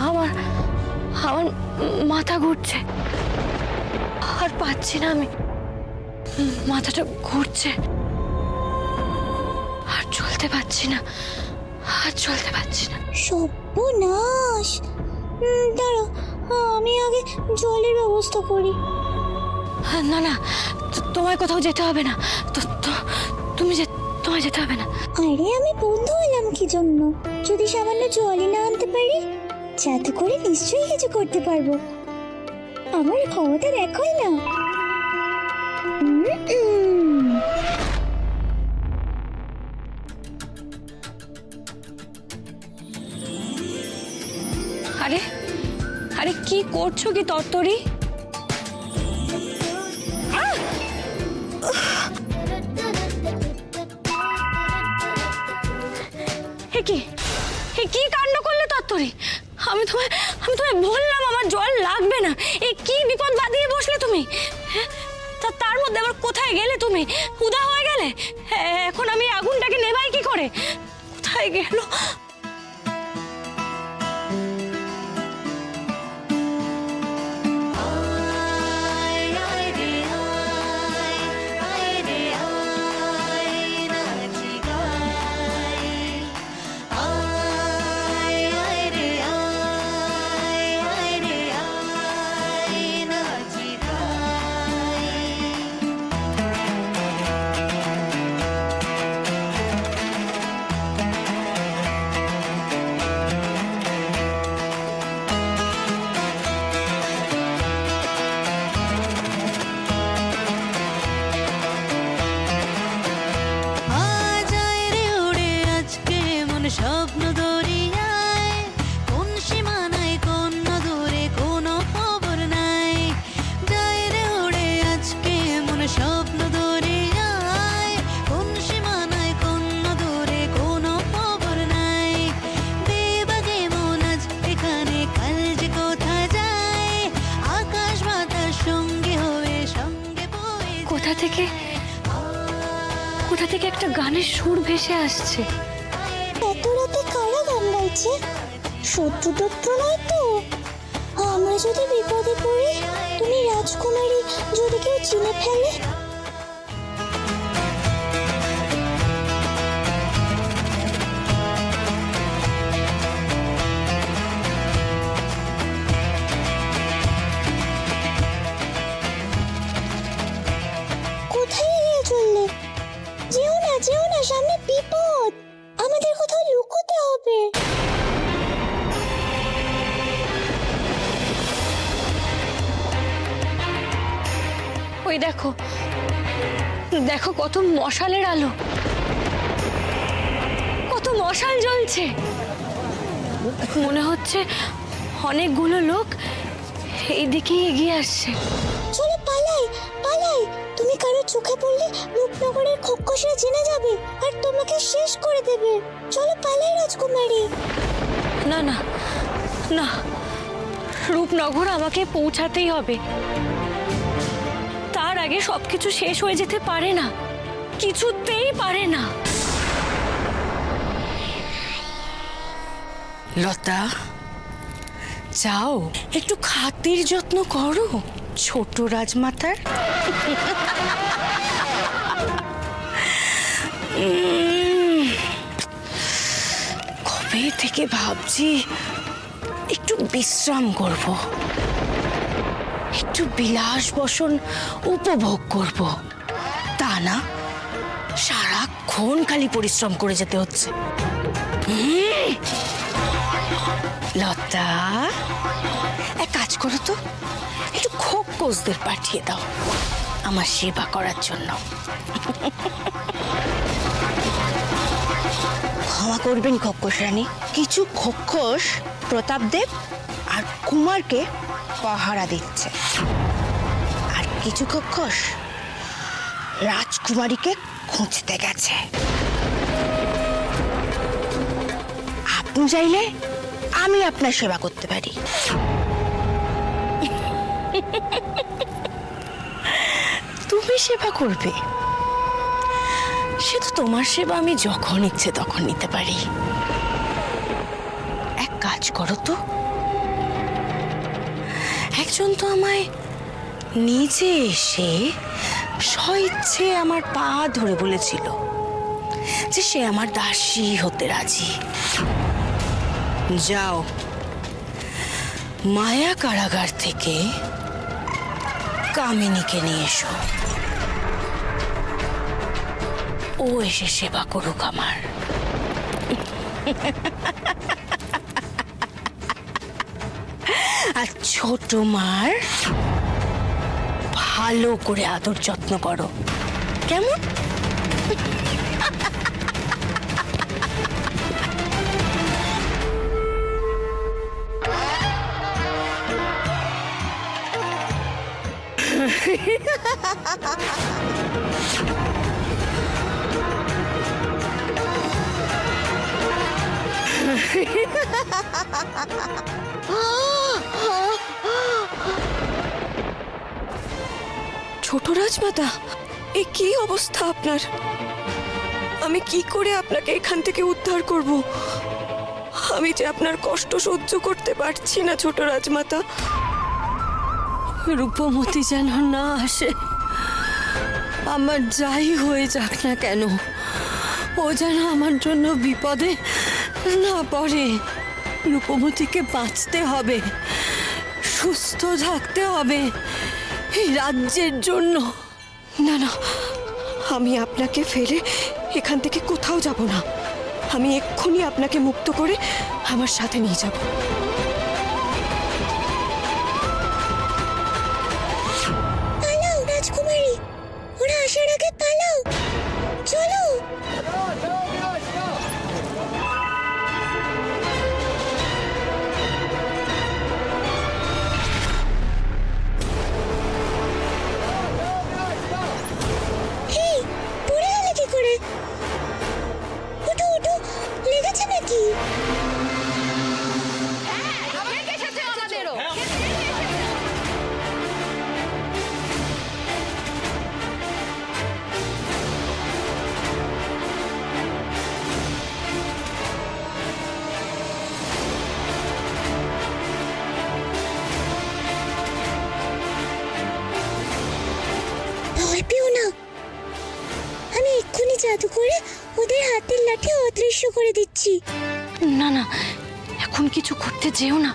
আমার আমার মাথা ঘুরছে, আর পাচ্ছি না আমি, মাথাটা ঘুরছে, আর চলতে পারছি না, আর চলতে পারছি না। সর্বনাশ! দাঁড়াও, আমি আগে জলের ব্যবস্থা করি। না না, তোমায় কোথাও যেতে হবে না, তোমায় যেতে হবে না। আরে আমি বন্ধু হলাম কি জন্য? যদি সামান্য জলই না আনতে পারি, যাতে করে নিশ্চয়ই কিছু করতে পারবো। আমার ক্ষমতা দেখাই না। আরে আরে কি করছো কি তরতরি? কি কাণ্ড করলে তরতরি? আমি তোমায় বললাম আমার জল লাগবে না। এ কি বিপদ বাঁধিয়ে বসলে তুমি? তার মধ্যে আবার কোথায় গেলে তুমি? উদা হয়ে গেলে। এখন আমি আগুনটাকে নেভাই কি করে? কোথায় গেল? স্বপ্ন দরিয়ায় কোন সীমানায় কোন নদরে কোনো খবর নাই। যায় রে উড়ে আজকে মন স্বপ্ন দরিয়ায় কোন সীমানায় কোন নদরে কোনো খবর নাই। বেবাগে মন আজ এখানে কাল যে কোথায় যায়, আকাশ বাতাস সঙ্গে হয়ে সঙ্গে বয়ে। কোথা থেকে একটা গানের সুর ভেসে আসছে। এত রাতে কারা গান গাইছে? শত্রু টত্রু নয় তো? আমরা যদি বিপদে পড়ি, তুমি রাজকুমারী যদি কেউ চিনে ফেলে? কোথায় এগিয়ে চললে? যেও না, সামনে বিপদ। আমাদের কোথাও লুকোতে হবে। ওই দেখো কত মশালের আলো, কত মশাল জ্বলছে। মনে হচ্ছে অনেকগুলো লোক এইদিকে এগিয়ে আসছে। চলো পালাই। তুমি কারো চোখে পড়লে রূপনগরের খোকসরা জেনে যাবে আর তোমাকে শেষ করে দেবে। চলো পালাই রাজকুমারী। না না না, রূপনগর আমাকে পৌঁছাতেই হবে। তার আগে সবকিছু শেষ হয়ে যেতে পারে না, কিছুতেই পারে না। লতা, যাও একটু খাতির যত্ন করো ছোট রাজমাতার। কবে থেকে ভাবছি একটু বিশ্রাম করব, একটু বিলাস বসন উপভোগ করব। তা না, সারাক্ষণ খালি পরিশ্রম করে যেতে হচ্ছে। লতা, এক কাজ করো তো, একটু খোকসদের পাঠিয়ে দাও আমার সেবা করার জন্য। ক্ষমা করবেন খোকস রানী, কিছু খোকস প্রতাপদেব আর কুমারকে পাহারা দিচ্ছে, আর কিছু খোকস রাজকুমারীকে খুঁজতে গেছে। আপনি চাইলে আমি আপনার সেবা করতে পারি। তুমি সেবা করবে? সে তো তোমার সেবা আমি যখন ইচ্ছে তখন নিতে পারি। এক কাজ করো তো। একজন তো আমায় নিজে এসে স্বইচ্ছে আমার পা ধরে বলেছিল যে সে আমার দাসী হতে রাজি। যাও, মায়া কারাগার থেকে কামিনীকে নিয়ে এসো, ও এসে সেবা করুক আমার। আর ছোট মার ভালো করে আদর যত্ন করো, কেমন? ছোট রাজমাতা, এ কি অবস্থা আপনার? আমি কি করে আপনাকে এখান থেকে উদ্ধার করব? আমি যে আপনার কষ্ট সহ্য করতে পারছি না ছোট রাজমাতা। রূপমতি যেন না আসে, আমার যাই হয়ে যাক না কেন, ও যেন আমার জন্য বিপদে না পড়ে। রূপমতিকে বাঁচতে হবে, সুস্থ থাকতে হবে এই রাজ্যের জন্য। না না, আমি আপনাকে ফেলে এখান থেকে কোথাও যাব না। আমি এক্ষুনি আপনাকে মুক্ত করে আমার সাথে নিয়ে যাব। পালাও রাজকুমারী, ওরা আসার আগে পালাও, চলো। এই, পড়ে গেলে কি করে? উঠো উঠো, লেগেছে নাকি? ভয় পেও না, আমি এক্ষুনি জাদু করে ওদের হাতের লাঠি অদৃশ্য করে দিচ্ছি। না না, এখন কিছু করতে যেও না।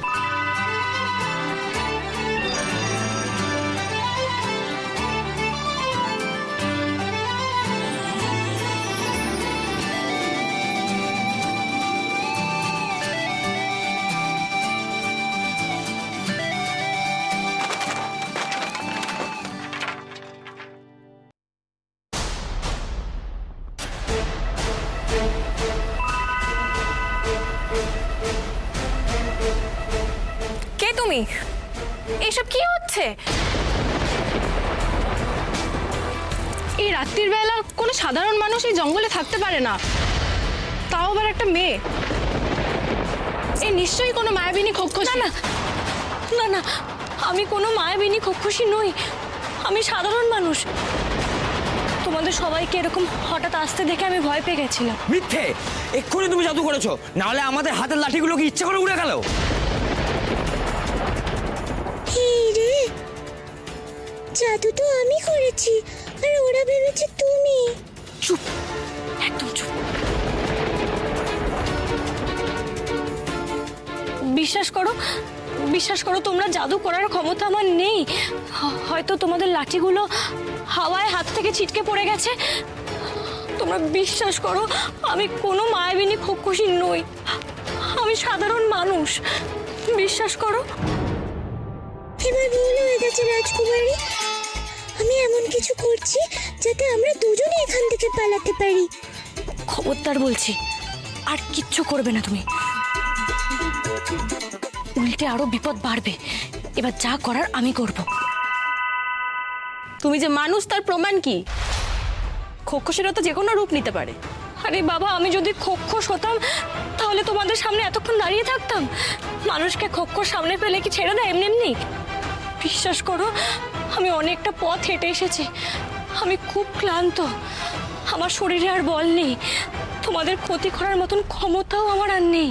কে তুমি? এসব কি হচ্ছে? এই রাত্রির বেলা কোনো সাধারণ মানুষ এই জঙ্গলে থাকতে পারে না, তাও আবার একটা মেয়ে। এই নিশ্চয়ই কোনো মায়াবিনী খোক্ষসী। না না না, আমি কোনো মায়াবিনী খোক্ষসী নই, আমি সাধারণ মানুষ। তোমাদের সবাইকে এরকম হঠাৎ আসতে দেখে আমি ভয় পেয়ে গেছিলাম। মিথ্যে! এক্ষুনি তুমি জাদু করেছো, নাহলে আমাদের হাতের লাঠিগুলো কি ইচ্ছা করে উড়ে গেল? এই রে, জাদু তো আমি করেছি, আর ওরা ভেবেছে তুমি। চুপ, একদম চুপ। বিশ্বাস করো, বিশ্বাস করো, তোমরা জাদু করার ক্ষমতা আমার নেই। হয়তো তোমাদের লাঠিগুলো হাওয়ায় হাত থেকে ছিটকে পড়ে গেছে। তোমরা বিশ্বাস করো, আমি কোনো মায়াবিনী খোক্ষসী নই, আমি সাধারণ মানুষ। বিশ্বাস করো। এবার ভুল হয়ে গেছে রাজকুমারী, আমি এমন কিছু করছি যাতে আমরা দুজনে এখান থেকে পালাতে পারি। খবরদার বলছি, আর কিচ্ছু করবে না তুমি, উল্টে আরো বিপদ বাড়বে। এবার যা করার আমি করব। তুমি যে মানুষ তার প্রমাণ কি? খোক্ষসীরা তো যে কোনো রূপ নিতে পারে। আরে বাবা, আমি যদি খোক্ষস হতাম তাহলে তোমাদের সামনে এতক্ষণ দাঁড়িয়ে থাকতাম? মানুষকে খোক্ষস সামনে পেলে কি ছেড়ে দেয় এমনি এমনি? বিশ্বাস করো, আমি অনেকটা পথ হেঁটে এসেছি, আমি খুব ক্লান্ত, আমার শরীরে আর বল নেই, তোমাদের ক্ষতি করার মতন ক্ষমতাও আমার আর নেই।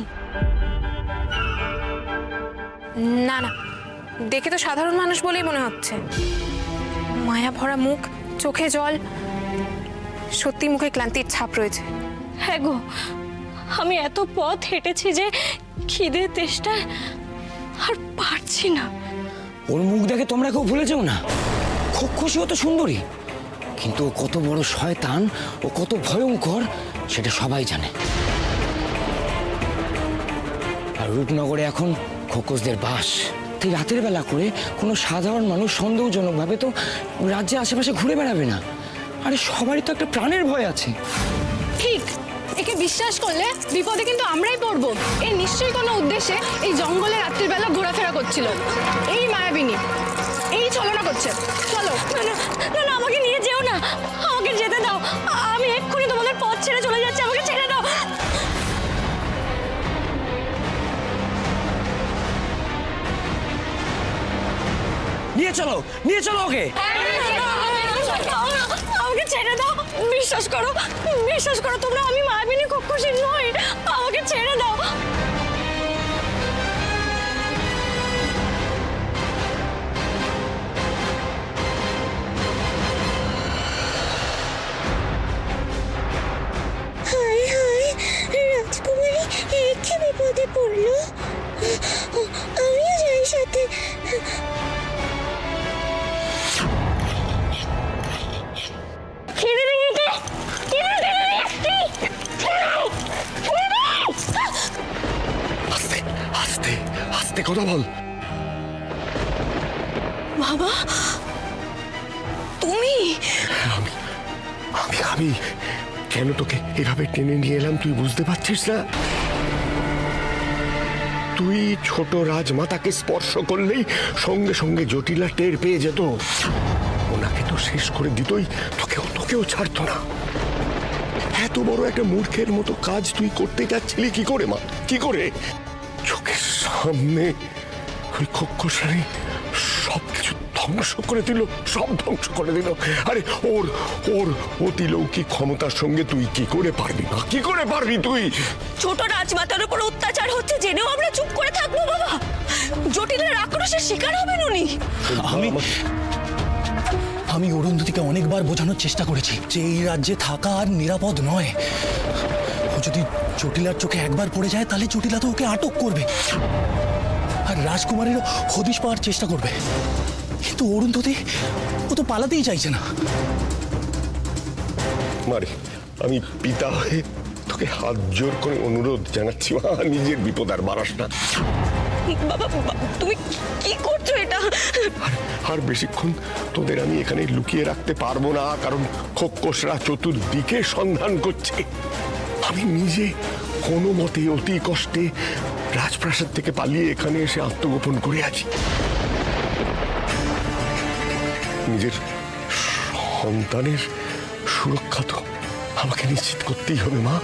না না, দেখে তো সাধারণ মানুষ বলেই মনে হচ্ছে। মায়া ভরা মুখ, চোখে জল, সত্যি মুখে ক্লান্তির ছাপ রয়েছে। হ্যাঁ গো, আমি এত পথ হেঁটেছি যে খিদে তেষ্টায় আর পারছি না। ওর মুখ দেখে তোমরা কেউ ভুলে যাও না। খুব খুশি হতো সুন্দরী, কিন্তু ও কত বড় শয়তান, ও কত ভয়ঙ্কর সেটা সবাই জানে। আর রূপনগরে এখন খোকসদের বাস, তাই রাতের বেলা করে কোনো সাধারণ মানুষ সন্দেহজনকভাবে তো রাজ্যের আশেপাশে ঘুরে বেড়াবে না। আরে সবারই তো একটা প্রাণের ভয় আছে। ঠিক, একে বিশ্বাস করলে বিপদে কিন্তু আমরাই পড়বো। এই নিশ্চয়ই কোনো উদ্দেশ্যে এই জঙ্গলে রাত্রিবেলা ঘোরাফেরা করছিল। এই মায়াবিনী এই ছলনা করছে। চলো। না না না না, আমাকে নিয়ে যেও না, আমাকে যেতে দাও। আমি এক্ষুনি তোমাদের পথ ছেড়ে চলে যাচ্ছি, আমাকে ছেড়ে দাও। নিয়ে চলো ওকে। আমাকে ছেড়ে দাও, বিশ্বাস করো তোমরা, আমি মায়াবিনী খোকসী নই, আমাকে ছেড়ে দাও। হায় হায়, রাজকুমারী একে বিপদে পড়লো। আমিও যাই সাথে। খিদে লেগেছে, আস্তে আস্তে কথা বল। বাবা তুমি? আমি আমি আমি কেন তোকে এভাবে টেনে নিয়ে এলাম তুই বুঝতে পারছিস না? তুই ছোট রাজমাতাকে স্পর্শ করলেই সঙ্গে সঙ্গে জটিলা টের পেয়ে যেত। ওনাকে তো শেষ করে দিতই, তোকেও ছাড়তো না। এত বড় একটা মূর্খের মতো কাজ তুই করতে যাচ্ছিলি কি করে মা? কি করে? চোখের সামনে ওই খোকসারি সবকিছু ধ্বংস করে দিল, সব ধ্বংস করে দিল। আরে ওর অতিলৌকিক ক্ষমতার সঙ্গে তুই কি করে পারবি না? কি করে পারবি তুই? ছোট রাজমাতার উপর অত্যাচার হচ্ছে জেনেও আমরা চুপ করে থাকবো বাবা? জটিলের আক্রোশের শিকার হবেন উনি। আমি অরুন্ধতিকে অনেকবার বোঝানোর চেষ্টা করেছি যে এই রাজ্যে থাকা আর নিরাপদ নয়। ও যদি জটিলার চোখে একবার পড়ে যায় তাহলে জটিলা তো ওকে আটক করবে আর রাজকুমারীরও হদিশ পাওয়ার চেষ্টা করবে। কিন্তু অরুন্ধতি ও তো পালাতেই চাইছে না। মারি, আমি পিতা হয়ে তোকে হাত জোর করে অনুরোধ জানাচ্ছি মা, নিজের বিপদ আর বাড়াস না। বাবা তুমি কি করছো এটা? আর বেশিক্ষণ তোদের আমি এখানে লুকিয়ে রাখতে পারবো না, কারণ খোকসরা চতুর্দিকে সন্ধান করছে। আমি নিজে কোনো মতে অতি কষ্টে রাজপ্রাসাদ থেকে পালিয়ে এখানে এসে আত্মগোপন করে আছি। নিজের সন্তানের সুরক্ষা তো আমাকে নিশ্চিত করতেই হবে মা।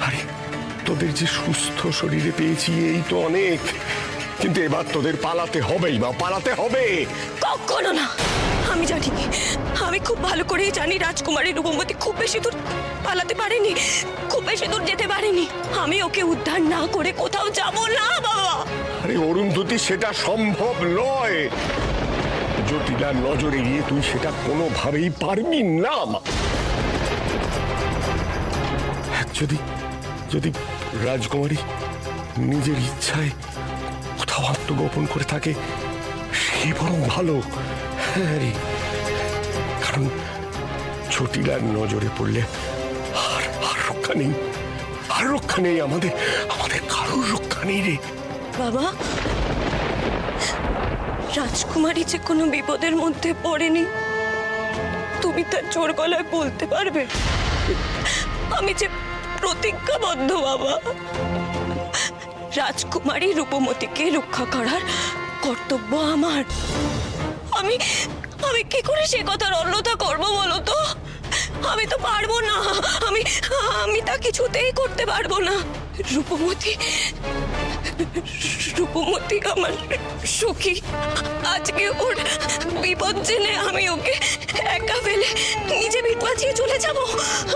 আরে তোদের যে সুস্থ শরীরে পেয়েছি এই তো অনেক, কিন্তু এবার তোদের পালাতে হবেই মা, পালাতে হবে। কখনো না। আমি জানি, আমি খুব ভালো করেই জানি রাজকুমারী রূপমতি খুব বেশি দূর পালাতে পারেনি, খুব বেশি দূর যেতে পারেনি। আমি ওকে উদ্ধার না করে কোথাও যাব না বাবা। আরে অরুন্ধতী, সেটা সম্ভব নয়। জটিলার নজর এড়িয়ে তুই সেটা কোনোভাবেই পারবি না মা। যদি রাজকুমারী নিজের ইচ্ছায় কোথাও আত্মগোপন করে থাকে সে বরং ভালো। হ্যাঁ রে, কারণ জটিলার নজরে পড়লে আর রক্ষা নেই, আর রক্ষা নেই, আমাদের কারোর রক্ষা নেই রে বাবা। রাজকুমারী যে কোনো বিপদের মধ্যে পড়েনি তুমি তার জোর গলায় বলতে পারবে? আমি যে প্রতিজ্ঞাবদ্ধ বাবা, রাজকুমারী রূপমতিকে রক্ষা করার কর্তব্য আমার। আমি কি করে সে কথার অন্যথা করবো বলো তো? আমি তো পারবো না, আমি তা কিছুতেই করতে পারবো না। রূপমতি আমার সখী, আজকে ওর বিপদ জেনে আমি ওকে একা ফেলে নিজে ভিট বাঁচিয়ে চলে যাব?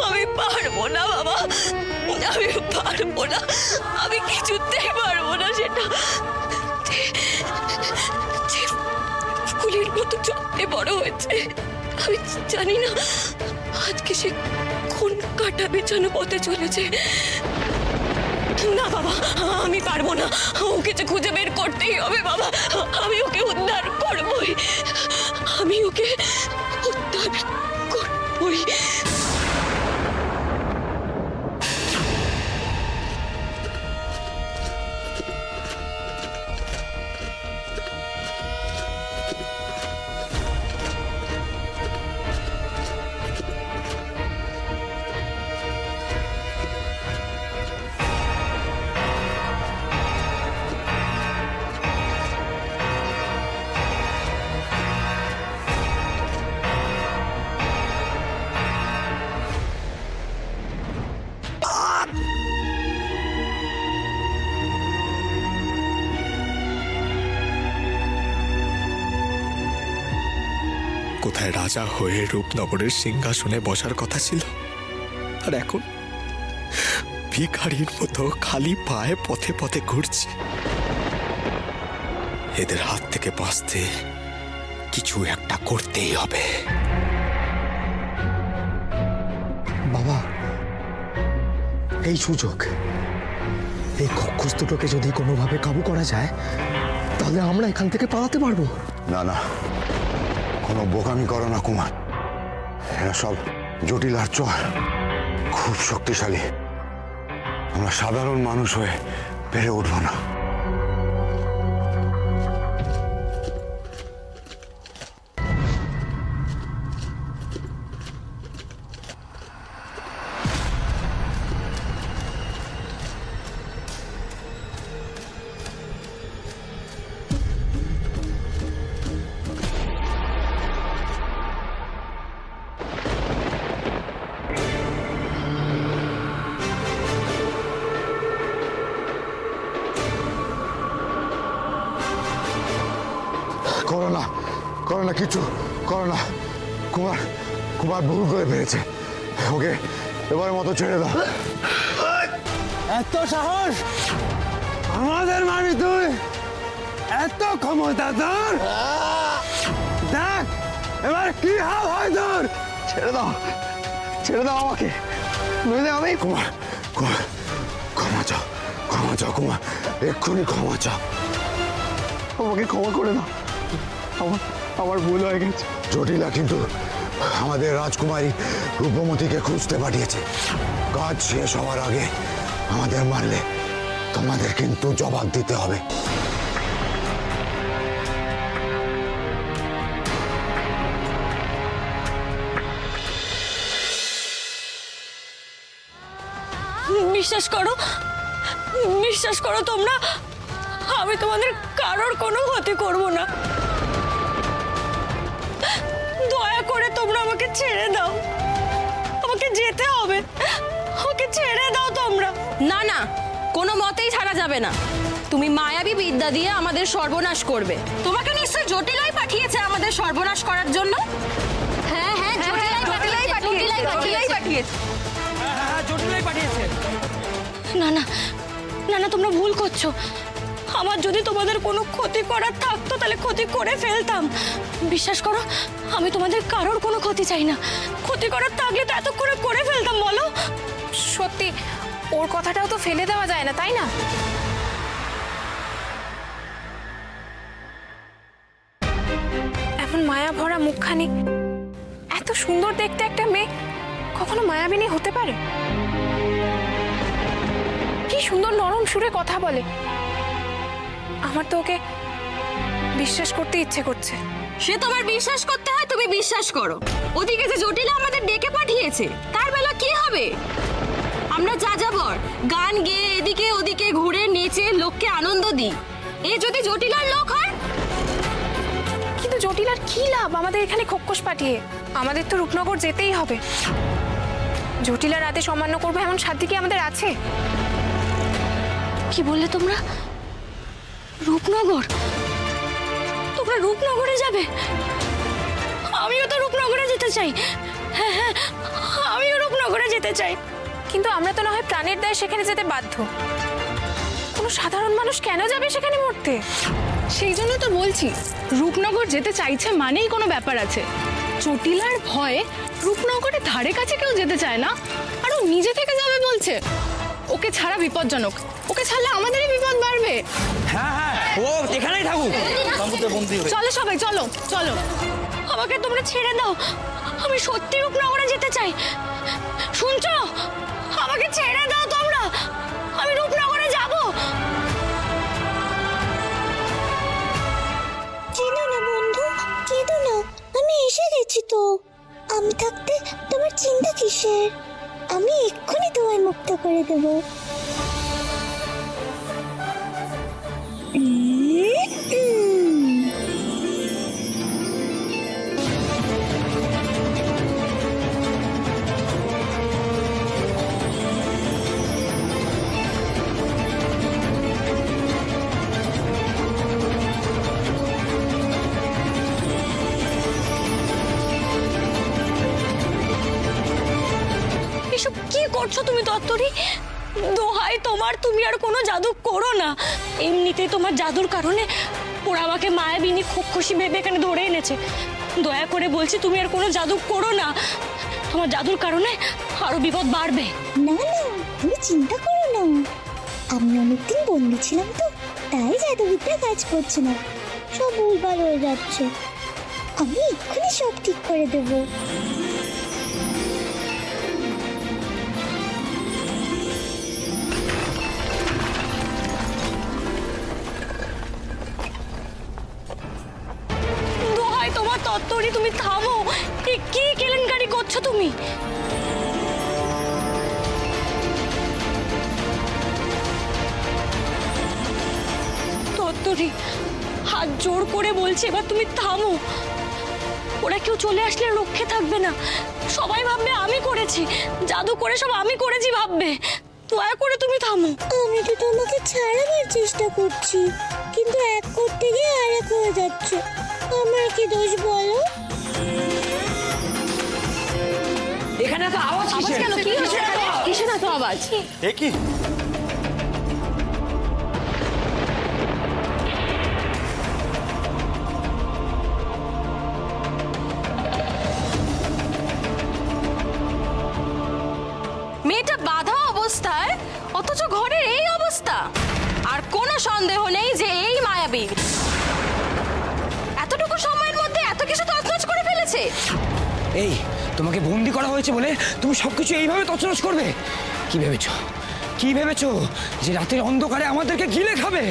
আমি পারবো না বাবা, আমি পারবো না, আমি কিছুতেই পারবো না। হয়েছে আমি জানি না। আজকে সে কোন কাটা বেছানো পথে চলেছে। না বাবা, আমি পারবো না, ওকে যে খুঁজে বের করতেই হবে বাবা। আমি ওকে উদ্ধার করবই, আমি ওকে উদ্ধার করবই। কোথায় রাজা হয়ে রূপনগরের সিংহাসনে বসার কথা ছিল, আর এখন ভিখারির মতো খালি পায়ে পথে পথে ঘুরছি। এদের হাত থেকে বাঁচতে কিছু একটা করতেই হবে। বাবা, এই সুযোগ, এই খক্ষস দুটোকে যদি কোনোভাবে কাবু করা যায় তাহলে আমরা এখান থেকে পালাতে পারবো। না না, কোনো বোকামি করো না কুমার। এরা সব জটিল আর চোর, খুব শক্তিশালী। আমরা সাধারণ মানুষ হয়ে পেরে উঠবো না। করো না, কিছু করো না। কুমার কুমার ভুল করে ফেলেছে, ওকে এবারের মতো ছেড়ে দাও। এত সাহস আমাদের মারবি তুই? এত ক্ষমতা তোর? দেখ এবার কি হাল হয় তোর। ছেড়ে দাও, ছেড়ে দাও আমাকে, নইলে আমি। কুমার কুমার ক্ষমা চাও, ক্ষমা চাও কুমার, এক্ষুনি ক্ষমা চাও। আমাকে ক্ষমা করে দাও, আমার ভুল হয়ে গেছে। জটিলা কিন্তু আমাদের রাজকুমারী রূপমতীকে খুঁজতে পাঠিয়েছে। কাজ শেষ হওয়ার আগে আমাদের মারলে তোমাদের কিন্তু জবাব দিতে হবে। বিশ্বাস করো, বিশ্বাস করো তোমরা, আমি তোমাদের কারোর কোনো ক্ষতি করব না। দয়া করে তোমরা আমাকে ছেড়ে দাও, আমাকে যেতে হবে, আমাকে ছেড়ে দাও তোমরা। না না, কোনো মতেই ছাড়া যাবে না। তুমি মায়াবী বিদ্যা দিয়ে আমাদের সর্বনাশ করবে। তোমাকে নিশ্চয়ই জটিলাই পাঠিয়েছে আমাদের সর্বনাশ করার জন্য। হ্যাঁ হ্যাঁ, জটিলাই পাঠিয়েছে। না না না না, তোমরা ভুল করছো। আমার যদি তোমাদের কোনো ক্ষতি করার থাকতো তাহলে ক্ষতি করে ফেলতাম। বিশ্বাস করো, আমি তোমাদের কারোর কোনো ক্ষতি চাই না। ক্ষতি করার থাকলে তো এতক্ষণে করে ফেলতাম, বলো। সত্যি ওর কথাটাও তো ফেলে দেওয়া যায় না, তাই না? এখন মায়া ভরা মুখখানি, এত সুন্দর দেখতে একটা মেয়ে কখনো মায়াবিনী হতে পারে? কি সুন্দর নরম সুরে কথা বলে, আমার তো ওকে বিশ্বাস করতে ইচ্ছে করছে। সে তোমার বিশ্বাস করতে হয়, তুমি বিশ্বাস করো। ওদিকে যে জটিলা আমাদের ডেকে পাঠিয়েছে, তার বেলা কি হবে? আমরা যা যাবর গান গেয়ে এদিকে ওদিকে ঘুরে নেচে লোককে আনন্দ দিই। এ যদি জটিলার লোক হয়? কিন্তু জটিলার কি লাভ আমাদের এখানে খক্ষস পাঠিয়ে? আমাদের তো রূপনগর যেতেই হবে। জটিলার রাতে সম্মান করবো এমন সাধ্য কি আমাদের আছে? কি বললে তোমরা? রূপনগর? তোমরা রূপনগরে যাবে? আমিও তো রূপনগরে যেতে চাই। হ্যাঁ হ্যাঁ, আমিও রূপনগরে যেতে চাই। কিন্তু আমরা তো না হয় প্রাণের দায়ে সেখানে যেতে বাধ্য। কোনো সাধারণ মানুষ কেন যাবে সেখানে মরতে? সেই জন্য তো বলছি রূপনগর যেতে চাইছে মানেই কোনো ব্যাপার আছে। চটিলার ভয়ে রূপনগরের ধারে কাছে কেউ যেতে চায় না, আর ও নিজে থেকে যাবে বলছে। ওকে ছাড়া বিপজ্জনক, ওকে ছাড়লে আমাদেরই বিপদ বাড়বে। হ্যাঁ হ্যাঁ, ও এখানেই থাকুক। চলো সবাই, চলো চলো। আমাকে তোমরা ছেড়ে দাও, আমি সত্যি রূপনগরে যেতে চাই। শুনছো, আমাকে ছেড়ে দাও তোমরা, আমি রূপনগরে যাব। কেঁদো না বন্ধু, কেঁদো না, আমি এসে গেছি তো। আমি থাকতে তোমার চিন্তা কিসের? আমি এক্ষুনি তোমায় মুক্ত করে দেবো। এসব কি করছো তুমি দত্তরি? দোহাই তোমার, তুমি আর কোনো জাদু করো না। এমনিতেই তোমার জাদুর কারণে ওরা আমাকে মায়াবিনী খোকসি ভেবে এখানে ধরে এনেছে। দয়া করে বলছি তুমি আর কোনো জাদু করো না, তোমার জাদুর কারণে আরো বিপদ বাড়বে। না না, তুমি চিন্তা করো না, আমি অনেকদিন বন্দি ছিলাম তো, তাই জাদুবিদ্যা কাজ করছে না, সব ভুলভাল হয়ে যাচ্ছে। আমি এক্ষুনি সব ঠিক করে দেবো। দোহাই তোমার দত্তরি, তুমি থামো। এ কি কেলেঙ্কারি করছো তুমি? দত্তরি, হাত জোর করে বলছি, এবার তুমি থামো। ওরা কেউ চলে আসলে রক্ষে থাকবে না, সবাই ভাববে আমি করেছি, জাদু করে সব আমি করেছি ভাববে। দয়া করে তুমি থামো। আমি তো তোমাকে ছাড়াবার চেষ্টা করছি, কিন্তু এক করতে গিয়ে আরেক হয়ে যাচ্ছে। আমার কি দোষ বলো? এখানে তো আওয়াজ কিসের? কেন, কি হচ্ছে? কিসের এত আওয়াজ? এ কি? মেয়েটা বাঁধা অবস্থায়, অথচ ঘরের এই অবস্থা। আর কোনো সন্দেহ নেই যে এই মায়াবী এতটুকু সময়ের মধ্যে এত কিছু তছনছ করে ফেলেছে। এই, তোমাকে বন্দি করা হয়েছে বলে তুমি সবকিছু এইভাবে তছনছ করবে? কি ভেবেছো, কি ভেবেছো যে রাতের অন্ধকারে আমাদেরকে গিলে খাবে?